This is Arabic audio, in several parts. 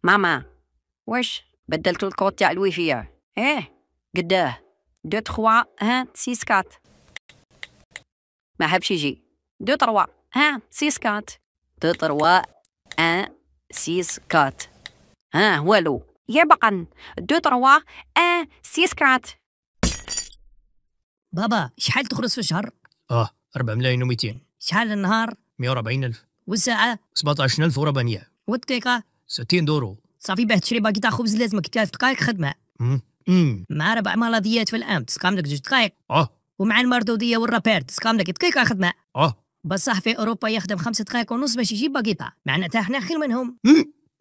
ماما واش بدلتوا الكود تاع الويفي؟ ايه قداه 2 3 1 6 4 ما حبش يجي 2 3 1 6 4 2 3 1 6 4 ها والو يا بقن 2 3 1 6 4. بابا شحال تخلص في الشهر؟ 4 ملايين و200. شحال النهار؟ 140,000. والساعة؟ 17,400. والدقيقة؟ 60 دورو. صافي باه تشري باكي تاع خبز لازمك 3 دقائق خدمة. مع 4 ملاذيات في العام تسقام لك 2 دقائق. ومع المردودية والرابير تسقام لك دقيقة خدمة. بصح في أوروبا يخدم 5 دقائق ونص باش يجيب باكيطة، معناتها احنا خير منهم.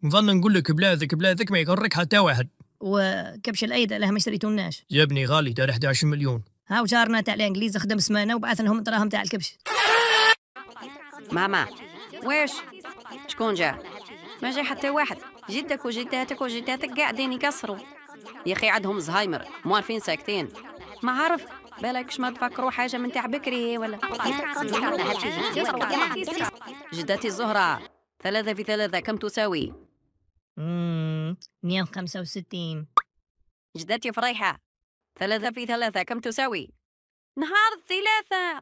نظن نقول لك بلادك ما يغرك حتى واحد. وكبش الأيد لها ما اشتريتوناش يا ابني غالي دار 11 مليون. هاو جارنا تاع الانجليز خدم سمانه وبعث لهم الدراهم تاع الكبش. ماما واش شكون جا؟ ما جا حتى واحد. جدك وجداتك قاعدين يقصروا يا اخي، عندهم زهايمر مو عارفين ساكتين. ما عارف بالكش ما تفكروا حاجه من تاع بكري ولا. جداتي الزهرة 3 في 3 كم تساوي؟ 165. جداتي فريحة 3 في 3 كم تساوي؟ نهار 3.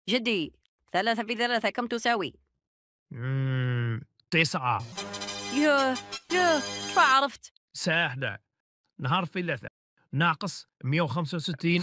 جدي 3 في 3 كم تساوي؟ 9. يا كيف عرفت؟ سهلة. نهار 3 ناقص 165